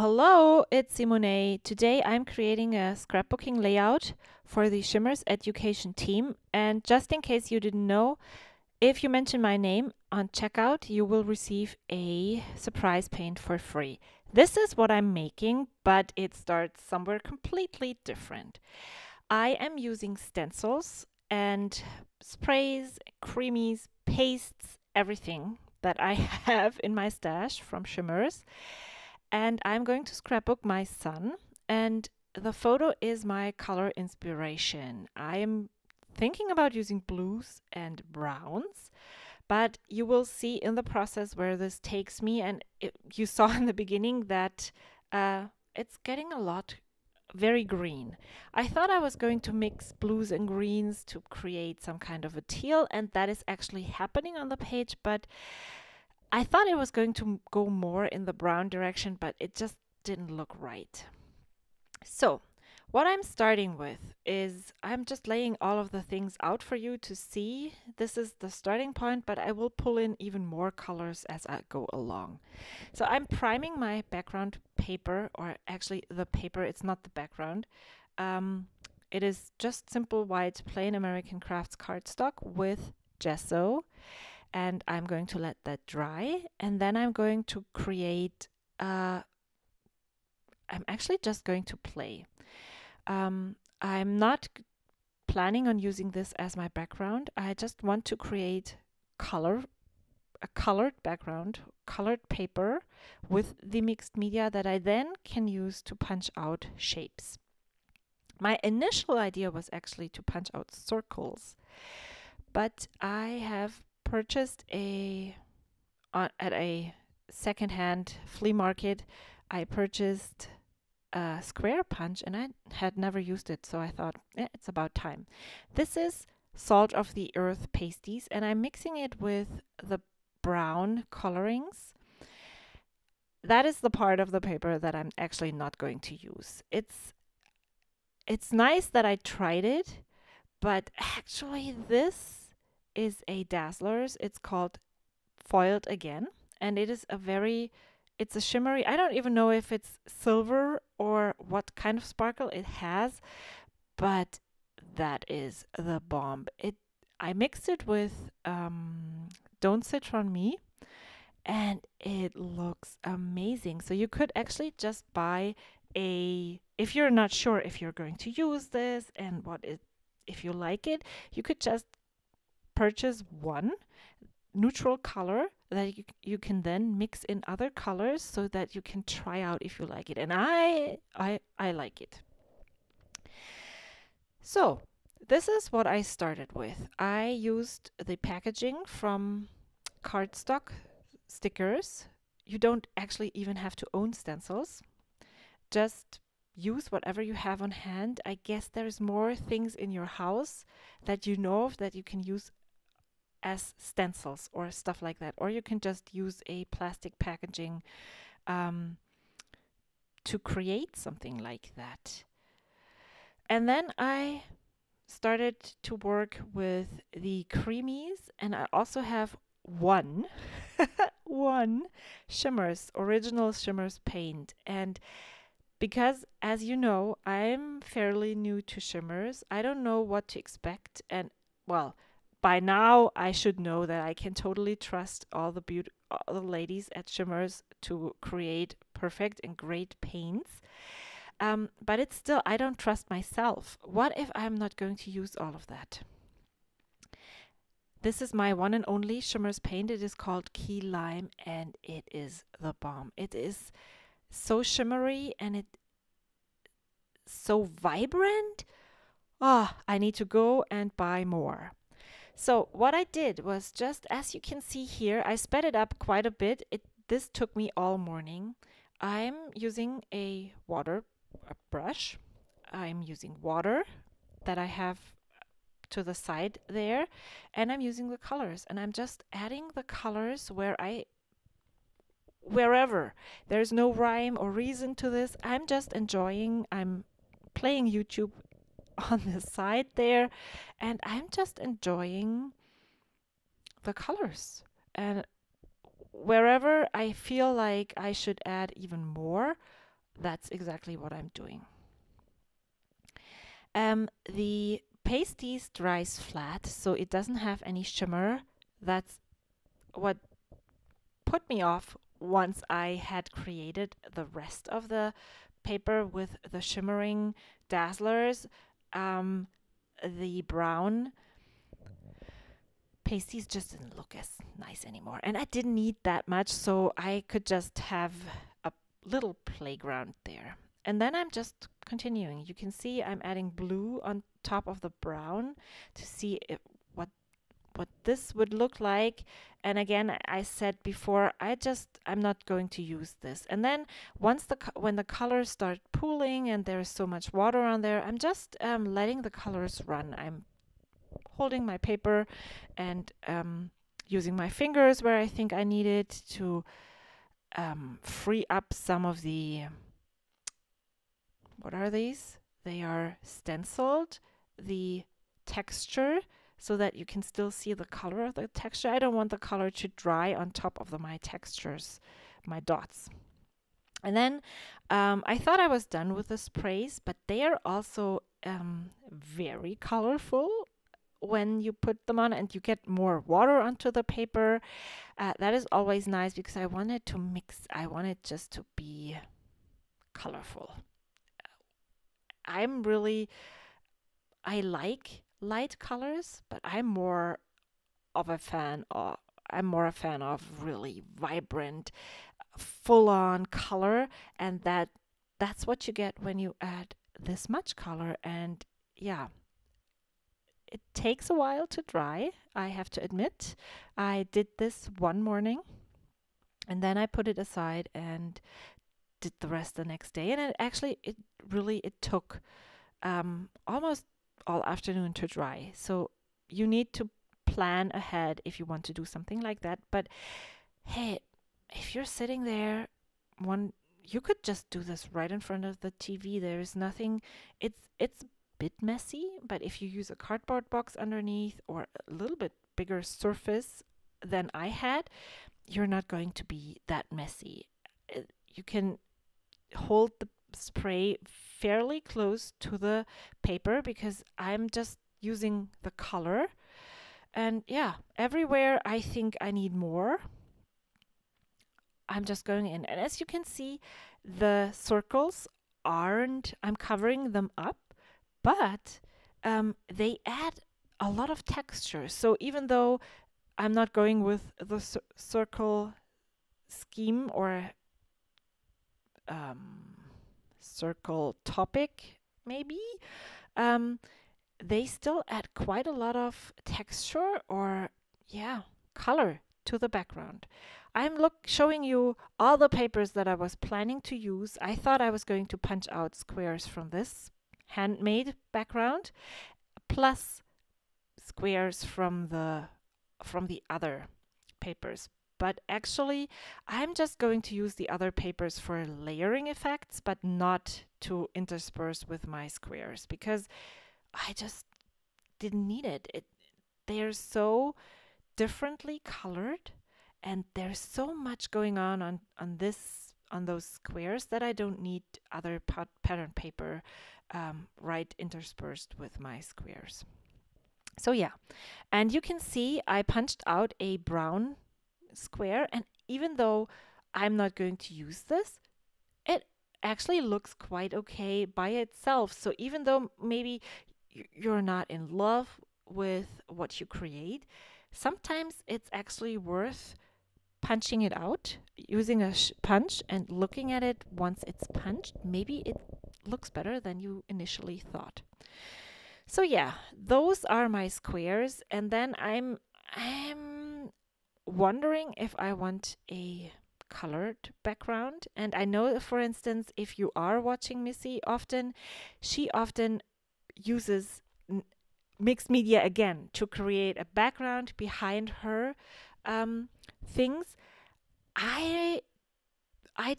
Hello, it's Simone. Today I'm creating a scrapbooking layout for the Shimmerz Education Team. And just in case you didn't know, if you mention my name on checkout, you will receive a surprise paint for free. This is what I'm making, but it starts somewhere completely different. I am using stencils and sprays, creamies, pastes, everything that I have in my stash from Shimmerz. And I'm going to scrapbook my son, and the photo is my color inspiration. I am thinking about using blues and browns, but you will see in the process where this takes me. And you saw in the beginning that it's getting a lot very green. I thought I was going to mix blues and greens to create some kind of a teal, and that is actually happening on the page, but I thought it was going to go more in the brown direction, but it just didn't look right. So what I'm starting with is I'm just laying all of the things out for you to see. This is the starting point, but I will pull in even more colors as I go along. So I'm priming my background paper, or actually the paper, it's not the background. It is just simple white plain American Crafts cardstock with gesso, and I'm going to let that dry, and then I'm going to create I'm actually just going to play. I'm not planning on using this as my background. I just want to create a colored background, colored paper with the mixed media that I then can use to punch out shapes. My initial idea was actually to punch out circles, but I have purchased at a secondhand flea market. I purchased a square punch, and I had never used it, so I thought, it's about time. This is Salt of the Earth pasties, and I'm mixing it with the brown colorings. That is the part of the paper that I'm actually not going to use. It's nice that I tried it, but actually this is a Dazzler's. It's called Foiled Again, and it's a shimmery, I don't even know if it's silver or what kind of sparkle it has, but that is the bomb. I mixed it with Don't Sit On Me, and it looks amazing. So you could actually just buy if you're not sure if you're going to use this and if you like it, you could just purchase one neutral color that you can then mix in other colors so that you can try out if you like it. And I like it. So this is what I started with. I used the packaging from cardstock stickers. You don't actually even have to own stencils. Just use whatever you have on hand. I guess there's more things in your house that you know of that you can use as stencils or stuff like that, or you can just use a plastic packaging to create something like that. And then I started to work with the creamies, and I also have one original Shimmerz paint. And because, as you know, I'm fairly new to Shimmerz, I don't know what to expect, and well, by now I should know that I can totally trust all the ladies at Shimmerz to create perfect and great paints. But it's still, I don't trust myself. What if I'm not going to use all of that? This is my one and only Shimmerz paint. It is called Key Lime, and it is the bomb. It is so shimmery and it's so vibrant. I need to go and buy more. So what I did was, just as you can see here, I sped it up quite a bit. This took me all morning. I'm using a brush. I'm using water that I have to the side there, and I'm using the colors, and I'm just adding the colors wherever. There's no rhyme or reason to this. I'm just enjoying. I'm playing YouTube on the side there, and I'm just enjoying the colors. And wherever I feel like I should add even more, that's exactly what I'm doing. The pasties dries flat, so it doesn't have any shimmer. That's what put me off once I had created the rest of the paper with the shimmering dazzlers. The brown pasties just didn't look as nice anymore, and I didn't need that much, so I could just have a little playground there. And then I'm just continuing. You can see I'm adding blue on top of the brown to see what this would look like. And again, I said before, I'm not going to use this. And then once when the colors start pooling and there's so much water on there, I'm just letting the colors run. I'm holding my paper and using my fingers where I think I need it to free up some of the, what are these? They are stenciled, the texture, so that you can still see the color of the texture. I don't want the color to dry on top of my textures, my dots. And then I thought I was done with the sprays, but they are also very colorful when you put them on, and you get more water onto the paper. That is always nice because I wanted to mix. I want it just to be colorful. I like light colors, but I'm more a fan of really vibrant, full-on color, and that's what you get when you add this much color. And yeah, it takes a while to dry, I have to admit. I did this one morning and then I put it aside and did the rest the next day, and it took almost all afternoon to dry. So you need to plan ahead if you want to do something like that. But hey, if you're sitting there, you could just do this right in front of the TV. There is nothing. It's a bit messy, but if you use a cardboard box underneath or a little bit bigger surface than I had, you're not going to be that messy. You can hold the spray fairly close to the paper because I'm just using the color. And yeah, everywhere I think I need more, I'm just going in. And as you can see, the circles I'm covering them up, but they add a lot of texture. So even though I'm not going with the circle scheme or circle topic, maybe, they still add quite a lot of texture or, yeah, color to the background. I'm showing you all the papers that I was planning to use. I thought I was going to punch out squares from this handmade background, plus squares from the other papers. But actually, I'm just going to use the other papers for layering effects, but not to intersperse with my squares because I just didn't need it. They're so differently colored, and there's so much going on those squares that I don't need other pattern paper right interspersed with my squares. So yeah, and you can see I punched out a brown square, and even though I'm not going to use this, it actually looks quite okay by itself. So even though maybe you're not in love with what you create, sometimes it's actually worth punching it out, using a punch and looking at it once it's punched. Maybe it looks better than you initially thought. So yeah, those are my squares, and then I'm wondering if I want a colored background. And I know, for instance, if you are watching Missy often, she often uses mixed media again to create a background behind her things. I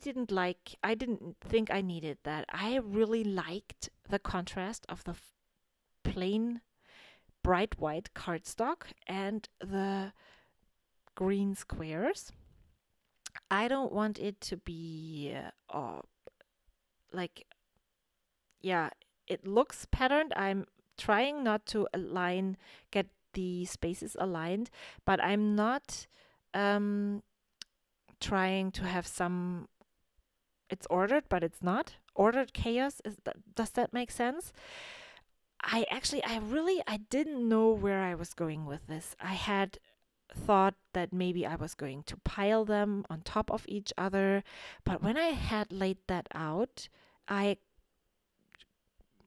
didn't think I needed that. I really liked the contrast of the plain bright white cardstock and the green squares. I don't want it to be like, yeah, it looks patterned. I'm trying not to get the spaces aligned, but I'm not trying to have it's ordered, but it's not. Ordered chaos, does that make sense? I didn't know where I was going with this. I had thought that maybe I was going to pile them on top of each other, but when I had laid that out, I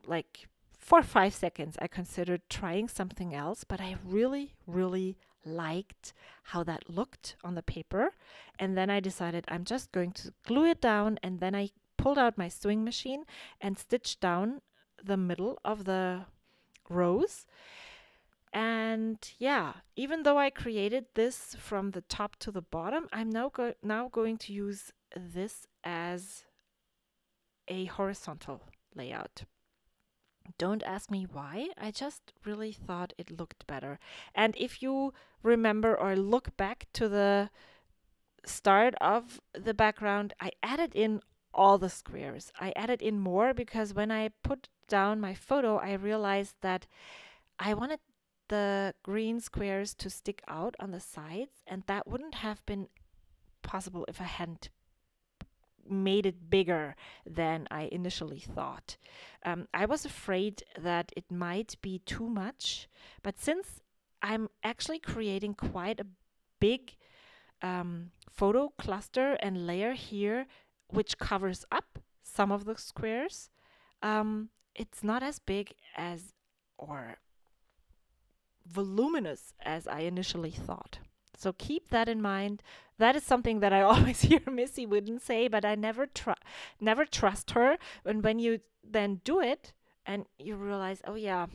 like for 5 seconds I considered trying something else, but I really, really liked how that looked on the paper. And then I decided I'm just going to glue it down, and then I pulled out my sewing machine and stitched down the middle of the rows. And yeah, even though I created this from the top to the bottom, I'm now going to use this as a horizontal layout. Don't ask me why, I just really thought it looked better. And if you remember or look back to the start of the background, I added in all the squares. I added in more because when I put down my photo, I realized that I wanted the green squares to stick out on the sides, and that wouldn't have been possible if I hadn't made it bigger than I initially thought. I was afraid that it might be too much, but since I'm actually creating quite a big photo cluster and layer here, which covers up some of the squares, it's not as big as or voluminous as I initially thought. So keep that in mind. That is something that I always hear Missy wouldn't say, but I never trust her. And when you then do it and you realize, oh yeah,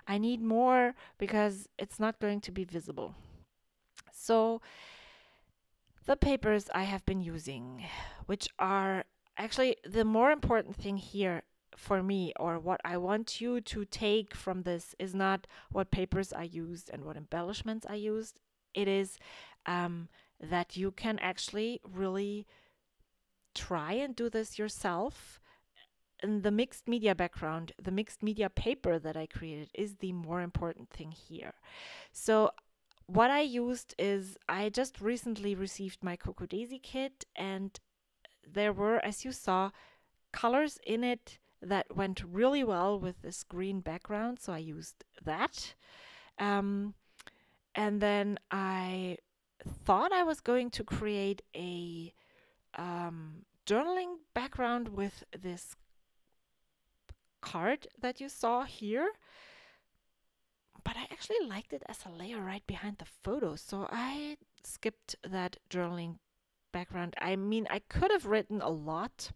I need more because it's not going to be visible. So the papers I have been using, which are actually the more important thing here for me, or what I want you to take from this, is not what papers I used and what embellishments I used. It is that you can actually really try and do this yourself. And the mixed media background, the mixed media paper that I created, is the more important thing here. So what I used is, I just recently received my Cocoa Daisy kit, and there were, as you saw, colors in it that went really well with this green background, so I used that. And then I thought I was going to create a journaling background with this card that you saw here, but I actually liked it as a layer right behind the photo, so I skipped that journaling background. I mean, I could have written a lot,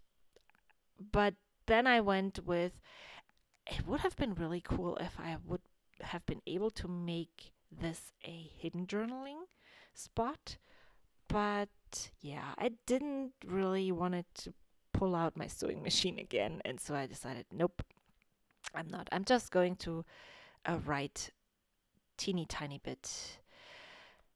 but then I went with, it would have been really cool if I would have been able to make this a hidden journaling spot. But yeah, I didn't really want it to pull out my sewing machine again, and so I decided, nope, I'm not. I'm just going to write teeny tiny bit.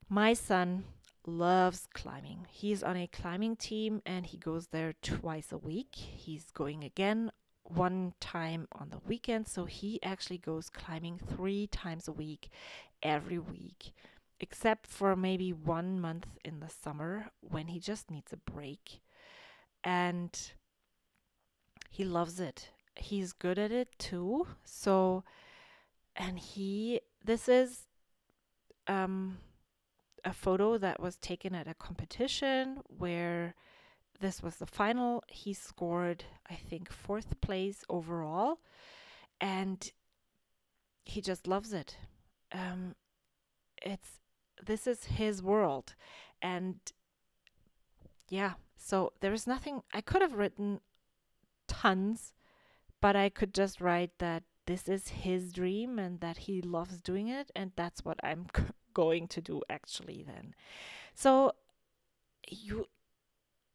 My son loves climbing. He's on a climbing team and he goes there twice a week. He's going again one time on the weekend, so he actually goes climbing 3 times a week every week, except for maybe 1 month in the summer when he just needs a break. And he loves it. He's good at it too. So, and this is a photo that was taken at a competition where this was the final. He scored, I think, 4th place overall, and he just loves it. This is his world, and yeah, so there's nothing. I could have written tons, but I could just write that this is his dream and that he loves doing it, and that's what I'm going to do actually then. So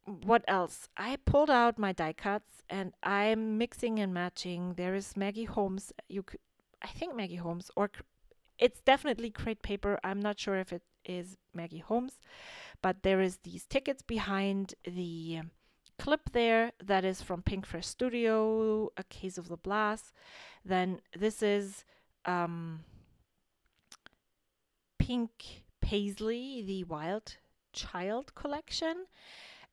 what else? I pulled out my die cuts and I'm mixing and matching. There is Maggie Holmes. I think Maggie Holmes, or it's definitely Crate Paper. I'm not sure if it is Maggie Holmes, but there is these tickets behind the clip there that is from Pink Fresh Studio, A Case of the Blast. Then this is Pink Paisley, the Wild Child collection.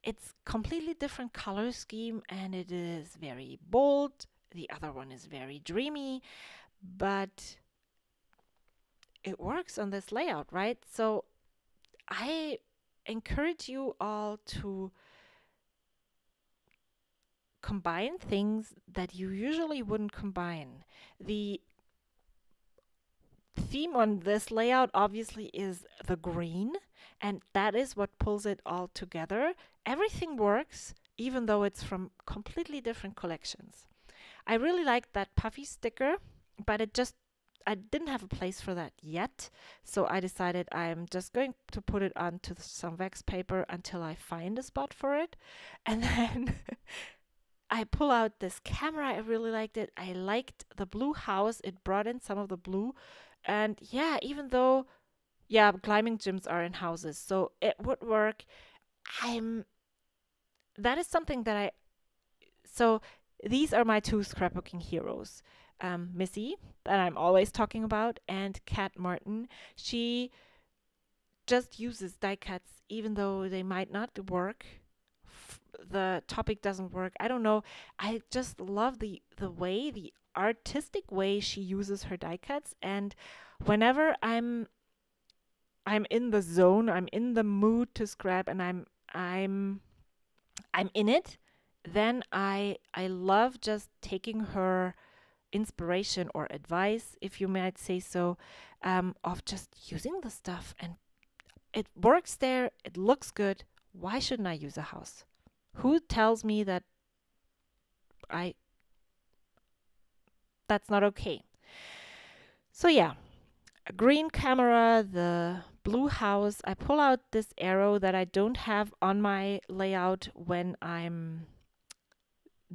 It's completely different color scheme and it is very bold. The other one is very dreamy, but it works on this layout, right? So I encourage you all to combine things that you usually wouldn't combine. The theme on this layout obviously is the green, and that is what pulls it all together. Everything works, even though it's from completely different collections. I really like that puffy sticker, but I didn't have a place for that yet, so I decided I'm just going to put it onto some wax paper until I find a spot for it. And then I pull out this camera. I really liked it. I liked the blue house. It brought in some of the blue. And yeah, even though, yeah, climbing gyms are in houses, so it would work. That is something that so these are my two scrapbooking heroes. Missy, that I'm always talking about, and Kat Martin. She just uses die cuts even though they might not work. The topic doesn't work. I don't know. I just love the way, the artistic way she uses her die cuts, and whenever I'm in the zone, I'm in the mood to scrap, and I'm in it, then I love just taking her inspiration or advice, if you might say so, of just using the stuff, and it works there. It looks good. Why shouldn't I use a house? Who tells me that that's not okay? So yeah, a green camera, the blue house. I pull out this arrow that I don't have on my layout when I'm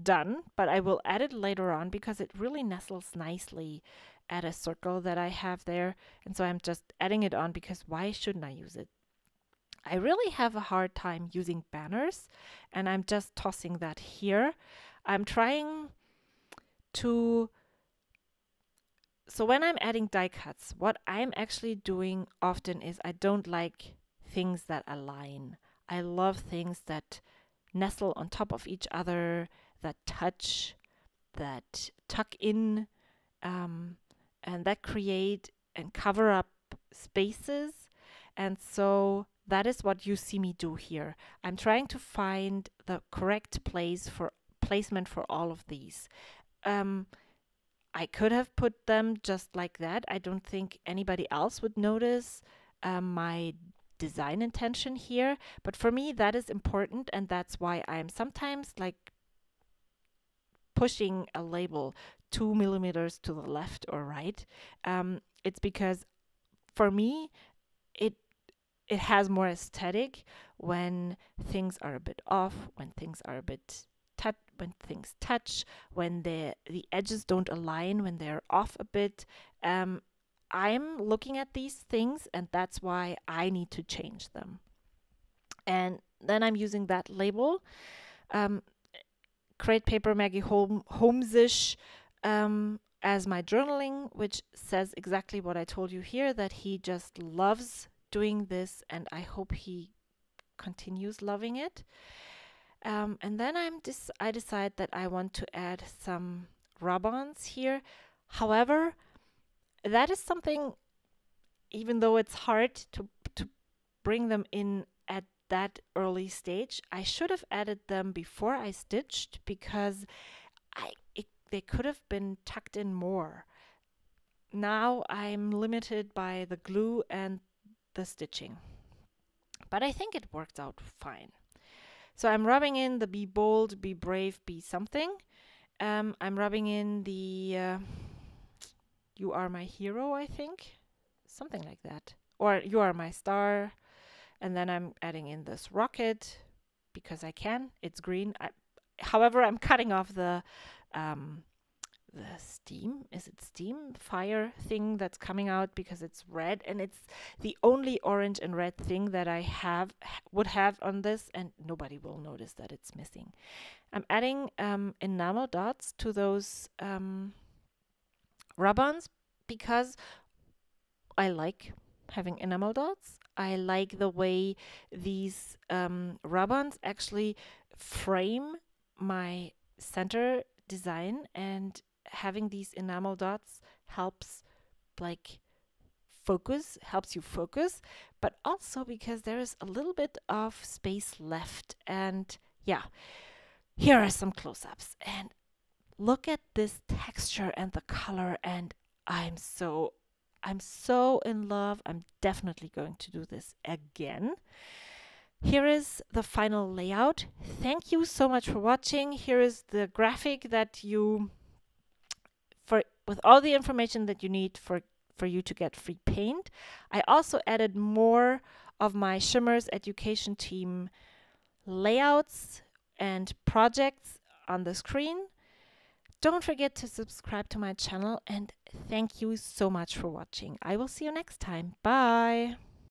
done, but I will add it later on because it really nestles nicely at a circle that I have there. And so I'm just adding it on because why shouldn't I use it? I really have a hard time using banners, and I'm just tossing that here. I'm trying to, so when I'm adding die cuts, what I'm actually doing often is I don't like things that align. I love things that nestle on top of each other, that touch, that tuck in, and that create and cover up spaces. And so that is what you see me do here. I'm trying to find the correct placement for all of these. I could have put them just like that. I don't think anybody else would notice my design intention here, but for me that is important, and that's why I'm sometimes like pushing a label 2 millimeters to the left or right. It's because for me it has more aesthetic when things are a bit off, when things are a bit when things touch, when the edges don't align, when they're off a bit. I'm looking at these things, and that's why I need to change them. And then I'm using that label, Crate Paper Maggie Holmesish, as my journaling, which says exactly what I told you here, that he just loves doing this, and I hope he continues loving it. And then I decide that I want to add some rub-ons here. However, that is something, even though it's hard to bring them in at that early stage, I should have added them before I stitched, because they could have been tucked in more. Now I'm limited by the glue and the stitching, but I think it worked out fine. So I'm rubbing in the be bold, be brave, be something. I'm rubbing in the you are my hero, I think. Something like that. Or you are my star. And then I'm adding in this rocket because I can. It's green. However, I'm cutting off the the steam, is it steam fire thing that's coming out, because it's red and it's the only orange and red thing that I would have on this, and nobody will notice that it's missing. I'm adding enamel dots to those rub-ons because I like having enamel dots. I like the way these rub-ons actually frame my center design, and having these enamel dots helps helps you focus, but also because there is a little bit of space left. And yeah, here are some close-ups, and look at this texture and the color, and I'm so in love. I'm definitely going to do this again. Here is the final layout. Thank you so much for watching. Here is the graphic that with all the information that you need for you to get free paint. I also added more of my Shimmerz Education Team layouts and projects on the screen. Don't forget to subscribe to my channel, and thank you so much for watching. I will see you next time. Bye!